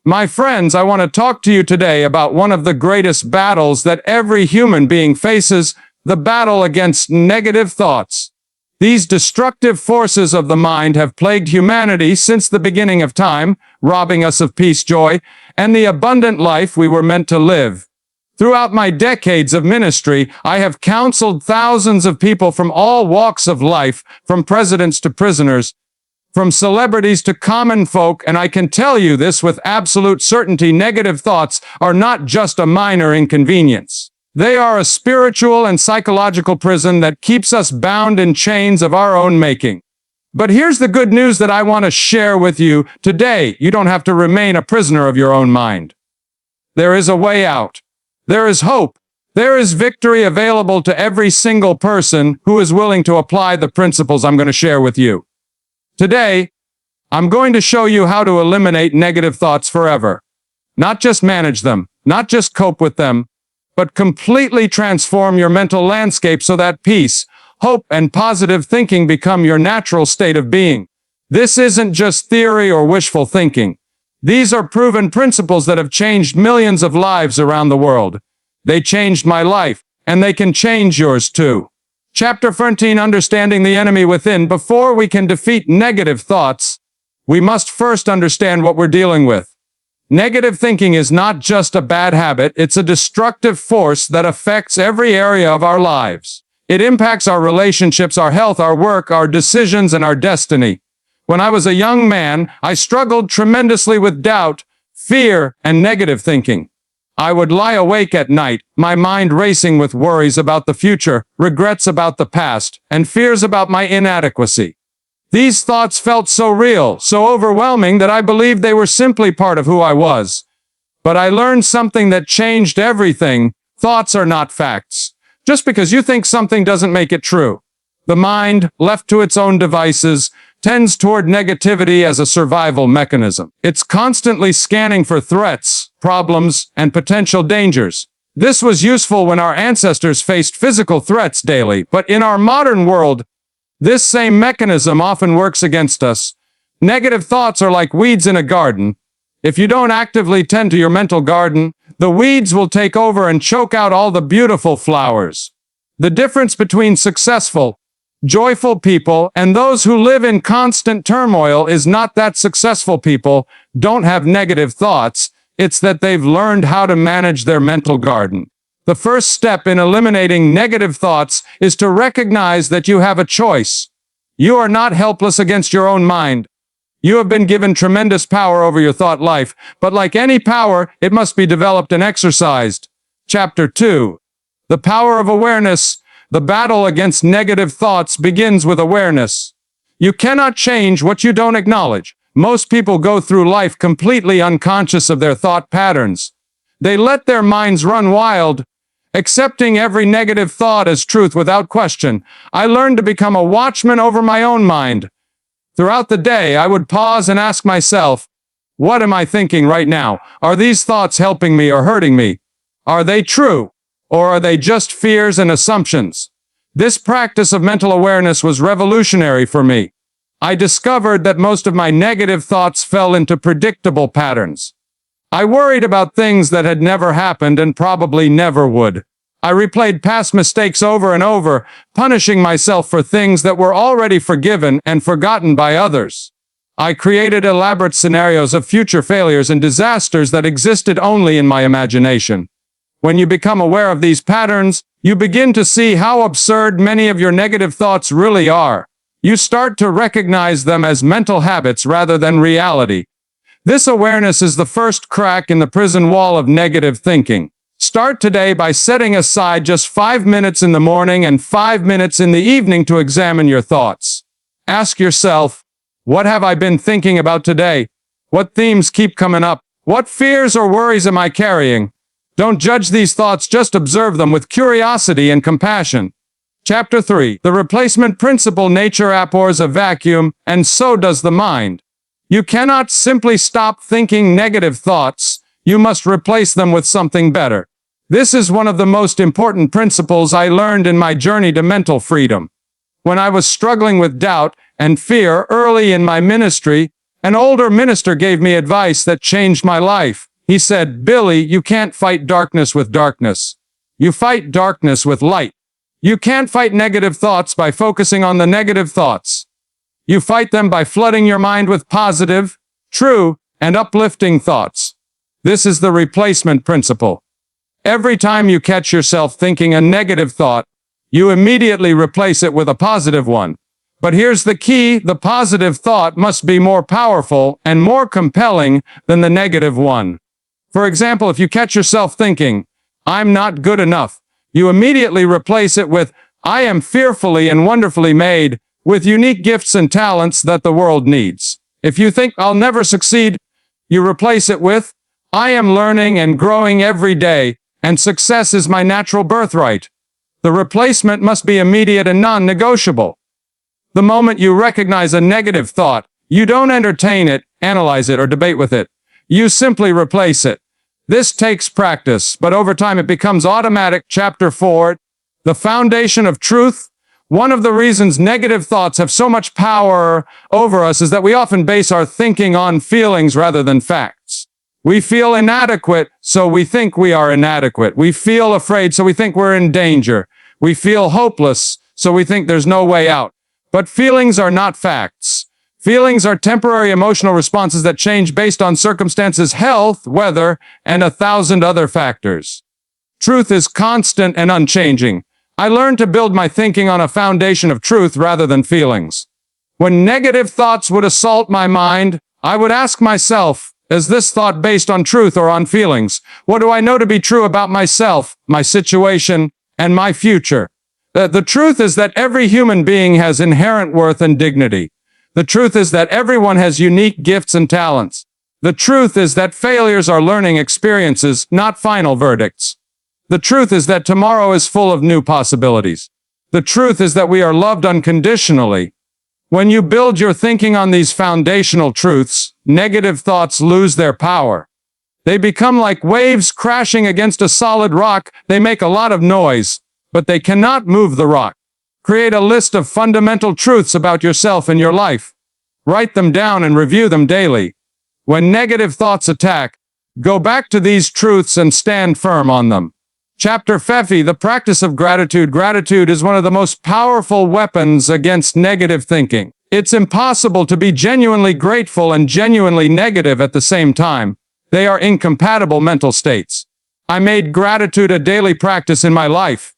My friends, I want to talk to you today about one of the greatest battles that every human being faces, the battle against negative thoughts. These destructive forces of the mind have plagued humanity since the beginning of time, robbing us of peace, joy, and the abundant life we were meant to live. Throughout my decades of ministry, I have counseled thousands of people from all walks of life, from presidents to prisoners, from celebrities to common folk, and I can tell you this with absolute certainty: negative thoughts are not just a minor inconvenience. They are a spiritual and psychological prison that keeps us bound in chains of our own making. But here's the good news that I want to share with you today. You don't have to remain a prisoner of your own mind. There is a way out. There is hope. There is victory available to every single person who is willing to apply the principles I'm going to share with you. Today, I'm going to show you how to eliminate negative thoughts forever. Not just manage them, not just cope with them, but completely transform your mental landscape so that peace, hope, and positive thinking become your natural state of being. This isn't just theory or wishful thinking. These are proven principles that have changed millions of lives around the world. They changed my life, and they can change yours too. Chapter 13, Understanding the Enemy Within. Before we can defeat negative thoughts, we must first understand what we're dealing with. Negative thinking is not just a bad habit, it's a destructive force that affects every area of our lives. It impacts our relationships, our health, our work, our decisions, and our destiny. When I was a young man, I struggled tremendously with doubt, fear, and negative thinking. I would lie awake at night, my mind racing with worries about the future, regrets about the past, and fears about my inadequacy. These thoughts felt so real, so overwhelming, that I believed they were simply part of who I was. But I learned something that changed everything. Thoughts are not facts. Just because you think something doesn't make it true. The mind, left to its own devices, tends toward negativity as a survival mechanism. It's constantly scanning for threats, problems, and potential dangers. This was useful when our ancestors faced physical threats daily, but in our modern world, this same mechanism often works against us. Negative thoughts are like weeds in a garden. If you don't actively tend to your mental garden, the weeds will take over and choke out all the beautiful flowers. The difference between successful, joyful people and those who live in constant turmoil is not that successful people don't have negative thoughts, it's that they've learned how to manage their mental garden. The first step in eliminating negative thoughts is to recognize that you have a choice. You are not helpless against your own mind. You have been given tremendous power over your thought life, but like any power, it must be developed and exercised. Chapter 2. The Power of Awareness. The battle against negative thoughts begins with awareness. You cannot change what you don't acknowledge. Most people go through life completely unconscious of their thought patterns. They let their minds run wild, accepting every negative thought as truth without question. I learned to become a watchman over my own mind. Throughout the day, I would pause and ask myself, what am I thinking right now? Are these thoughts helping me or hurting me? Are they true? Or are they just fears and assumptions? This practice of mental awareness was revolutionary for me. I discovered that most of my negative thoughts fell into predictable patterns. I worried about things that had never happened and probably never would. I replayed past mistakes over and over, punishing myself for things that were already forgiven and forgotten by others. I created elaborate scenarios of future failures and disasters that existed only in my imagination. When you become aware of these patterns, you begin to see how absurd many of your negative thoughts really are. You start to recognize them as mental habits rather than reality. This awareness is the first crack in the prison wall of negative thinking. Start today by setting aside just 5 minutes in the morning and 5 minutes in the evening to examine your thoughts. Ask yourself, what have I been thinking about today? What themes keep coming up? What fears or worries am I carrying? Don't judge these thoughts, just observe them with curiosity and compassion. Chapter 3. The Replacement Principle. Nature abhors a vacuum, and so does the mind. You cannot simply stop thinking negative thoughts. You must replace them with something better. This is one of the most important principles I learned in my journey to mental freedom. When I was struggling with doubt and fear early in my ministry, An older minister gave me advice that changed my life. He said, "Billy, you can't fight darkness with darkness. You fight darkness with light. You can't fight negative thoughts by focusing on the negative thoughts. You fight them by flooding your mind with positive, true, and uplifting thoughts." This is the replacement principle. Every time you catch yourself thinking a negative thought, you immediately replace it with a positive one. But here's the key: the positive thought must be more powerful and more compelling than the negative one. For example, if you catch yourself thinking, "I'm not good enough," you immediately replace it with, "I am fearfully and wonderfully made, with unique gifts and talents that the world needs." If you think, "I'll never succeed," you replace it with, "I am learning and growing every day, and success is my natural birthright." The replacement must be immediate and non-negotiable. The moment you recognize a negative thought, you don't entertain it, analyze it, or debate with it. You simply replace it. This takes practice, but over time it becomes automatic. Chapter 4, The Foundation of Truth. One of the reasons negative thoughts have so much power over us is that we often base our thinking on feelings rather than facts. We feel inadequate, so we think we are inadequate. We feel afraid, so we think we're in danger. We feel hopeless, so we think there's no way out. But feelings are not facts. Feelings are temporary emotional responses that change based on circumstances, health, weather, and 1,000 other factors. Truth is constant and unchanging. I learned to build my thinking on a foundation of truth rather than feelings. When negative thoughts would assault my mind, I would ask myself, is this thought based on truth or on feelings? What do I know to be true about myself, my situation, and my future? The truth is that every human being has inherent worth and dignity. The truth is that everyone has unique gifts and talents. The truth is that failures are learning experiences, not final verdicts. The truth is that tomorrow is full of new possibilities. The truth is that we are loved unconditionally. When you build your thinking on these foundational truths, negative thoughts lose their power. They become like waves crashing against a solid rock. They make a lot of noise, but they cannot move the rock. Create a list of fundamental truths about yourself and your life. Write them down and review them daily. When negative thoughts attack, go back to these truths and stand firm on them. Chapter 5, The Practice of Gratitude. Gratitude is one of the most powerful weapons against negative thinking. It's impossible to be genuinely grateful and genuinely negative at the same time. They are incompatible mental states. I made gratitude a daily practice in my life.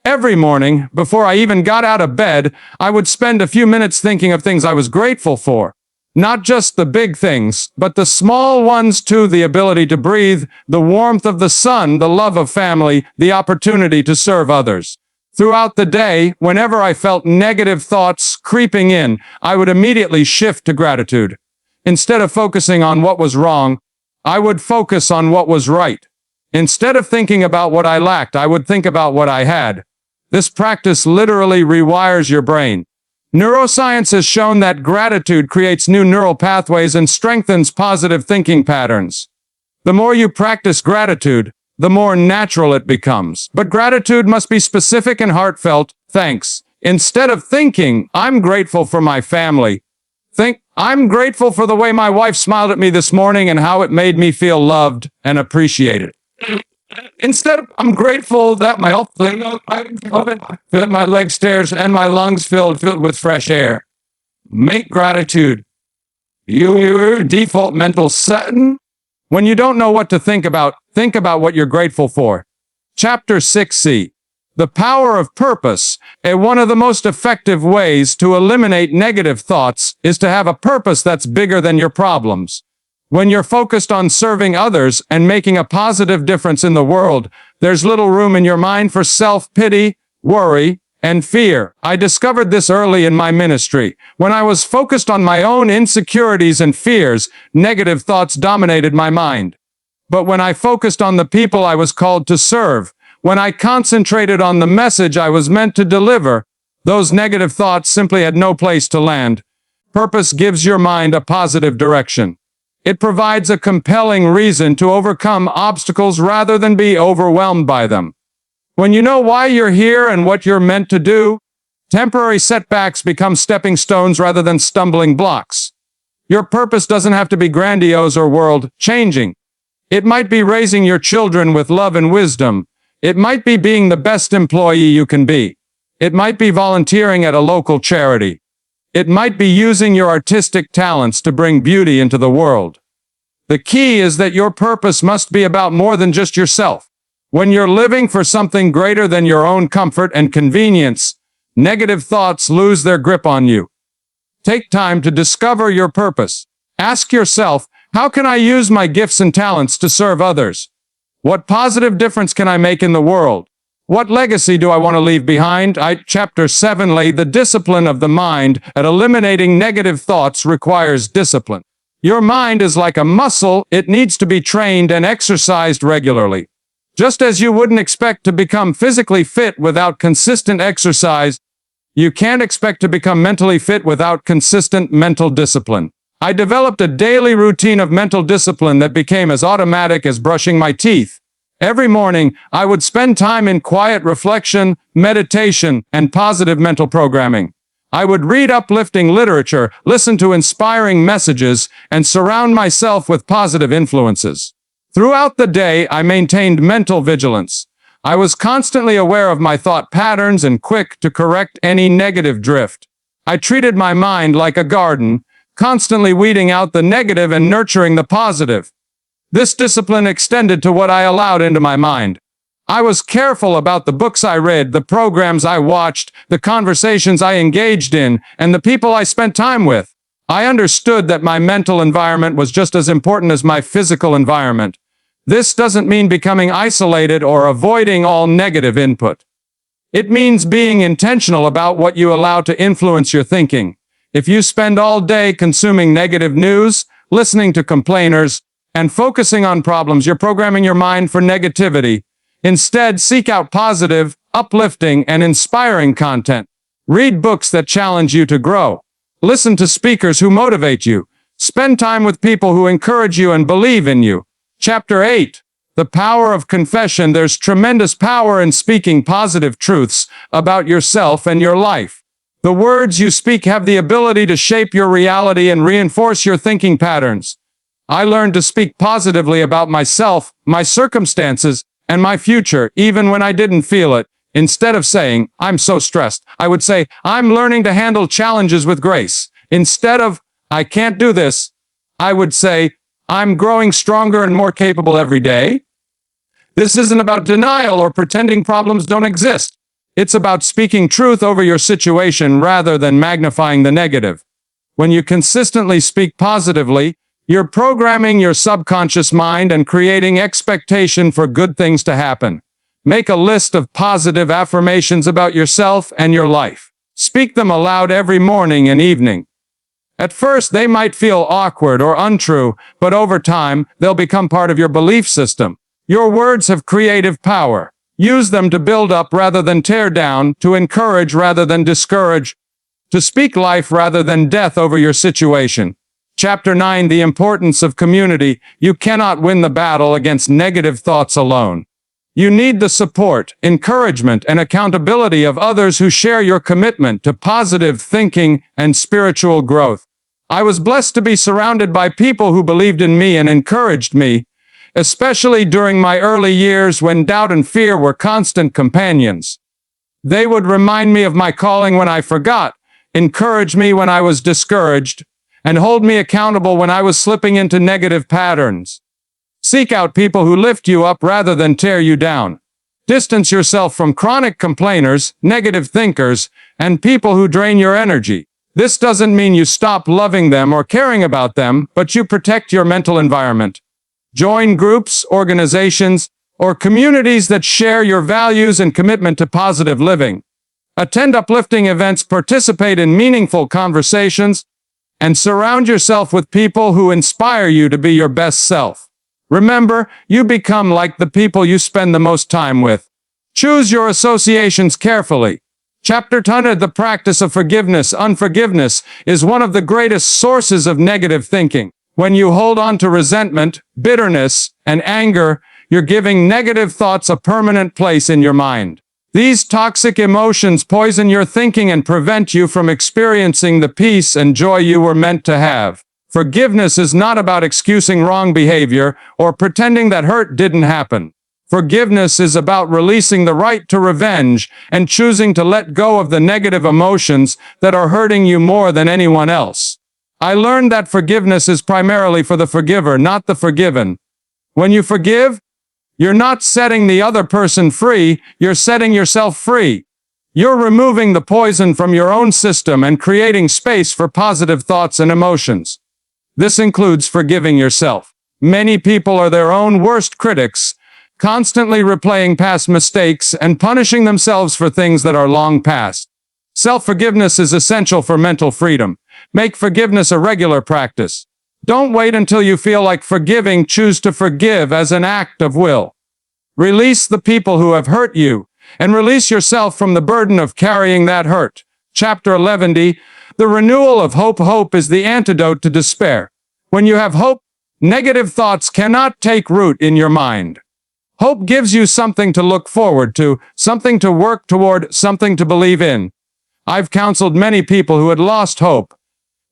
Every morning, before I even got out of bed, I would spend a few minutes thinking of things I was grateful for. Not just the big things, but the small ones too: the ability to breathe, the warmth of the sun, the love of family, the opportunity to serve others. Throughout the day, whenever I felt negative thoughts creeping in, I would immediately shift to gratitude. Instead of focusing on what was wrong, I would focus on what was right. Instead of thinking about what I lacked, I would think about what I had. This practice literally rewires your brain. Neuroscience has shown that gratitude creates new neural pathways and strengthens positive thinking patterns. The more you practice gratitude, the more natural it becomes. But gratitude must be specific and heartfelt. Thanks. Instead of thinking, "I'm grateful for my family," think, "I'm grateful for the way my wife smiled at me this morning and how it made me feel loved and appreciated." Instead of, "I'm grateful that my leg stairs and my lungs filled with fresh air." Make gratitude your default mental setting. When you don't know what to think about what you're grateful for. Chapter 6, The Power of Purpose. One of the most effective ways to eliminate negative thoughts is to have a purpose that's bigger than your problems. When you're focused on serving others and making a positive difference in the world, there's little room in your mind for self-pity, worry, and fear. I discovered this early in my ministry. When I was focused on my own insecurities and fears, negative thoughts dominated my mind. But when I focused on the people I was called to serve, when I concentrated on the message I was meant to deliver, those negative thoughts simply had no place to land. Purpose gives your mind a positive direction. It provides a compelling reason to overcome obstacles rather than be overwhelmed by them. When you know why you're here and what you're meant to do, temporary setbacks become stepping stones rather than stumbling blocks. Your purpose doesn't have to be grandiose or world-changing. It might be raising your children with love and wisdom. It might be being the best employee you can be. It might be volunteering at a local charity. It might be using your artistic talents to bring beauty into the world. The key is that your purpose must be about more than just yourself. When you're living for something greater than your own comfort and convenience, negative thoughts lose their grip on you. Take time to discover your purpose. Ask yourself, how can I use my gifts and talents to serve others? What positive difference can I make in the world? What legacy do I want to leave behind? Chapter 7 The discipline of the mind at eliminating negative thoughts requires discipline. Your mind is like a muscle. It needs to be trained and exercised regularly. Just as you wouldn't expect to become physically fit without consistent exercise, you can't expect to become mentally fit without consistent mental discipline. I developed a daily routine of mental discipline that became as automatic as brushing my teeth. Every morning, I would spend time in quiet reflection, meditation, and positive mental programming. I would read uplifting literature, listen to inspiring messages, and surround myself with positive influences. Throughout the day, I maintained mental vigilance. I was constantly aware of my thought patterns and quick to correct any negative drift. I treated my mind like a garden, constantly weeding out the negative and nurturing the positive. This discipline extended to what I allowed into my mind. I was careful about the books I read, the programs I watched, the conversations I engaged in, and the people I spent time with. I understood that my mental environment was just as important as my physical environment. This doesn't mean becoming isolated or avoiding all negative input. It means being intentional about what you allow to influence your thinking. If you spend all day consuming negative news, listening to complainers, and focusing on problems, you're programming your mind for negativity. Instead, seek out positive, uplifting, and inspiring content. Read books that challenge you to grow. Listen to speakers who motivate you. Spend time with people who encourage you and believe in you. Chapter 8. The power of confession. There's tremendous power in speaking positive truths about yourself and your life. The words you speak have the ability to shape your reality and reinforce your thinking patterns. I learned to speak positively about myself, my circumstances, and my future, even when I didn't feel it. Instead of saying, "I'm so stressed," I would say, "I'm learning to handle challenges with grace." Instead of, "I can't do this," I would say, "I'm growing stronger and more capable every day." This isn't about denial or pretending problems don't exist. It's about speaking truth over your situation rather than magnifying the negative. When you consistently speak positively, you're programming your subconscious mind and creating expectation for good things to happen. Make a list of positive affirmations about yourself and your life. Speak them aloud every morning and evening. At first, they might feel awkward or untrue, but over time, they'll become part of your belief system. Your words have creative power. Use them to build up rather than tear down, to encourage rather than discourage, to speak life rather than death over your situation. Chapter 9. The importance of community. You cannot win the battle against negative thoughts alone. You need the support, encouragement, and accountability of others who share your commitment to positive thinking and spiritual growth. I was blessed to be surrounded by people who believed in me and encouraged me, especially during my early years when doubt and fear were constant companions. They would remind me of my calling when I forgot, encourage me when I was discouraged, and hold me accountable when I was slipping into negative patterns. Seek out people who lift you up rather than tear you down. Distance yourself from chronic complainers, negative thinkers, and people who drain your energy. This doesn't mean you stop loving them or caring about them, but you protect your mental environment. Join groups, organizations, or communities that share your values and commitment to positive living. Attend uplifting events, participate in meaningful conversations, and surround yourself with people who inspire you to be your best self. Remember, you become like the people you spend the most time with. Choose your associations carefully. Chapter 10. The practice of forgiveness. Unforgiveness is one of the greatest sources of negative thinking. When you hold on to resentment, bitterness, and anger, you're giving negative thoughts a permanent place in your mind. These toxic emotions poison your thinking and prevent you from experiencing the peace and joy you were meant to have. Forgiveness is not about excusing wrong behavior or pretending that hurt didn't happen. Forgiveness is about releasing the right to revenge and choosing to let go of the negative emotions that are hurting you more than anyone else. I learned that forgiveness is primarily for the forgiver, not the forgiven. When you forgive, you're not setting the other person free, you're setting yourself free. You're removing the poison from your own system and creating space for positive thoughts and emotions. This includes forgiving yourself. Many people are their own worst critics, constantly replaying past mistakes and punishing themselves for things that are long past. Self-forgiveness is essential for mental freedom. Make forgiveness a regular practice. Don't wait until you feel like forgiving. Choose to forgive as an act of will. Release the people who have hurt you, and release yourself from the burden of carrying that hurt. Chapter 11, The Renewal of Hope. Hope is the antidote to despair. When you have hope, negative thoughts cannot take root in your mind. Hope gives you something to look forward to, something to work toward, something to believe in. I've counseled many people who had lost hope.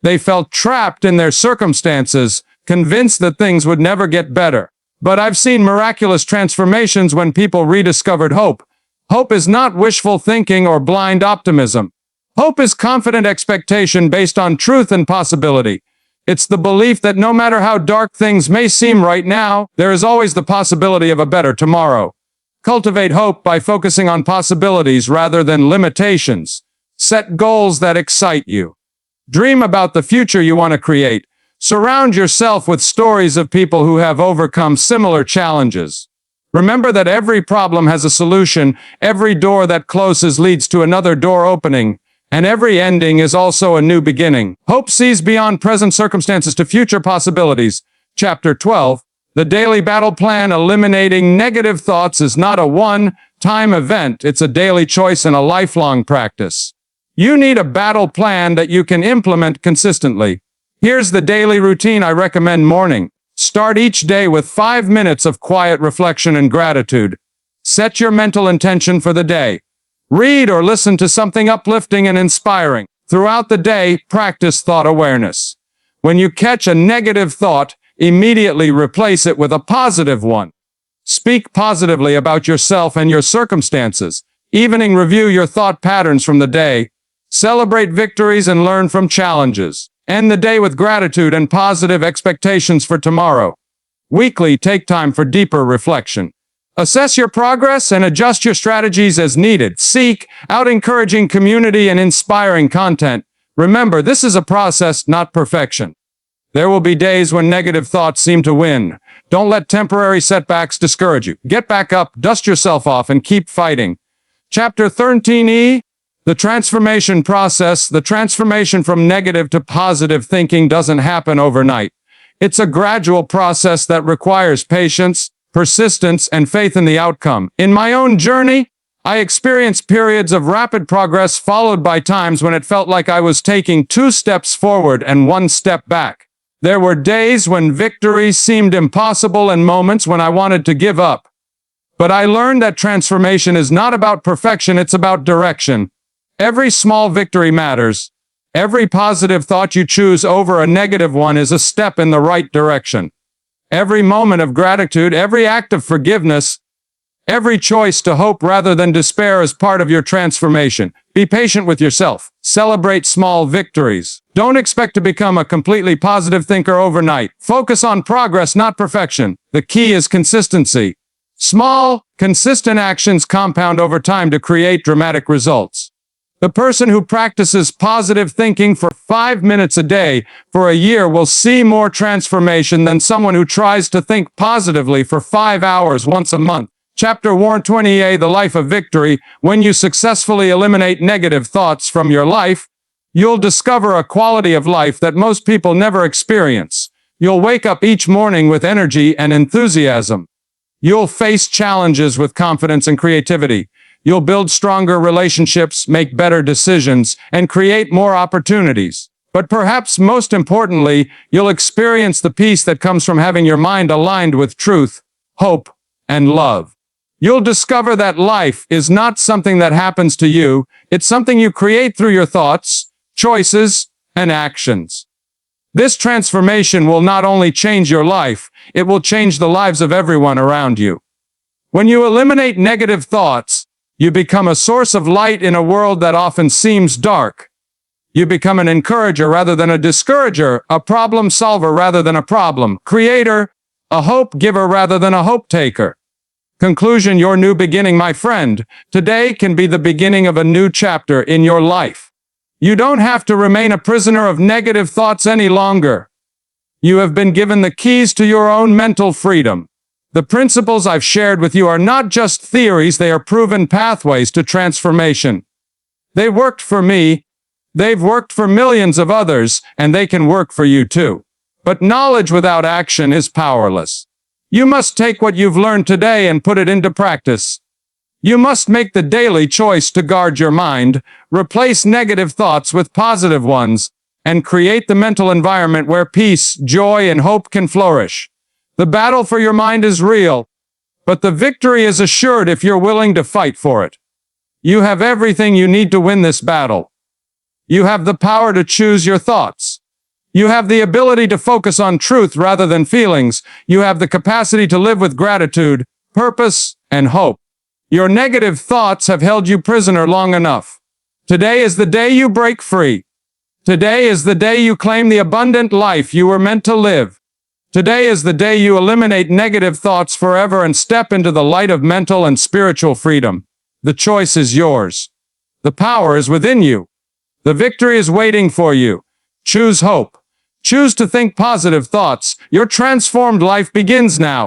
They felt trapped in their circumstances, convinced that things would never get better. But I've seen miraculous transformations when people rediscovered hope. Hope is not wishful thinking or blind optimism. Hope is confident expectation based on truth and possibility. It's the belief that no matter how dark things may seem right now, there is always the possibility of a better tomorrow. Cultivate hope by focusing on possibilities rather than limitations. Set goals that excite you. Dream about the future you want to create. Surround yourself with stories of people who have overcome similar challenges. Remember that every problem has a solution, every door that closes leads to another door opening, and every ending is also a new beginning. Hope sees beyond present circumstances to future possibilities. Chapter 12, The Daily Battle Plan. Eliminating negative thoughts is not a one-time event, it's a daily choice and a lifelong practice. You need a battle plan that you can implement consistently. Here's the daily routine I recommend. Morning. Start each day with 5 minutes of quiet reflection and gratitude. Set your mental intention for the day. Read or listen to something uplifting and inspiring. Throughout the day, practice thought awareness. When you catch a negative thought, immediately replace it with a positive one. Speak positively about yourself and your circumstances. Evening, review your thought patterns from the day. Celebrate victories and learn from challenges. End the day with gratitude and positive expectations for tomorrow. Weekly, take time for deeper reflection. Assess your progress and adjust your strategies as needed. Seek out encouraging community and inspiring content. Remember, this is a process, not perfection. There will be days when negative thoughts seem to win. Don't let temporary setbacks discourage you. Get back up, dust yourself off, and keep fighting. Chapter 13, The Transformation Process. The transformation from negative to positive thinking doesn't happen overnight. It's a gradual process that requires patience, persistence, and faith in the outcome. In my own journey, I experienced periods of rapid progress followed by times when it felt like I was taking 2 steps forward and 1 step back. There were days when victory seemed impossible and moments when I wanted to give up. But I learned that transformation is not about perfection, it's about direction. Every small victory matters. Every positive thought you choose over a negative one is a step in the right direction. Every moment of gratitude, every act of forgiveness, every choice to hope rather than despair is part of your transformation. Be patient with yourself. Celebrate small victories. Don't expect to become a completely positive thinker overnight. Focus on progress, not perfection. The key is consistency. Small, consistent actions compound over time to create dramatic results. The person who practices positive thinking for 5 minutes a day for a year will see more transformation than someone who tries to think positively for 5 hours once a month. Chapter 120, The Life of Victory. When you successfully eliminate negative thoughts from your life, you'll discover a quality of life that most people never experience. You'll wake up each morning with energy and enthusiasm. You'll face challenges with confidence and creativity. You'll build stronger relationships, make better decisions, and create more opportunities. But perhaps most importantly, you'll experience the peace that comes from having your mind aligned with truth, hope, and love. You'll discover that life is not something that happens to you, it's something you create through your thoughts, choices, and actions. This transformation will not only change your life, it will change the lives of everyone around you. When you eliminate negative thoughts, you become a source of light in a world that often seems dark. You become an encourager rather than a discourager, a problem solver rather than a problem creator, a hope giver rather than a hope taker. Conclusion: your new beginning, my friend, today can be the beginning of a new chapter in your life. You don't have to remain a prisoner of negative thoughts any longer. You have been given the keys to your own mental freedom. The principles I've shared with you are not just theories, they are proven pathways to transformation. They worked for me, they've worked for millions of others, and they can work for you too. But knowledge without action is powerless. You must take what you've learned today and put it into practice. You must make the daily choice to guard your mind, replace negative thoughts with positive ones, and create the mental environment where peace, joy, and hope can flourish. The battle for your mind is real, but the victory is assured if you're willing to fight for it. You have everything you need to win this battle. You have the power to choose your thoughts. You have the ability to focus on truth rather than feelings. You have the capacity to live with gratitude, purpose, and hope. Your negative thoughts have held you prisoner long enough. Today is the day you break free. Today is the day you claim the abundant life you were meant to live. Today is the day you eliminate negative thoughts forever and step into the light of mental and spiritual freedom. The choice is yours. The power is within you. The victory is waiting for you. Choose hope. Choose to think positive thoughts. Your transformed life begins now.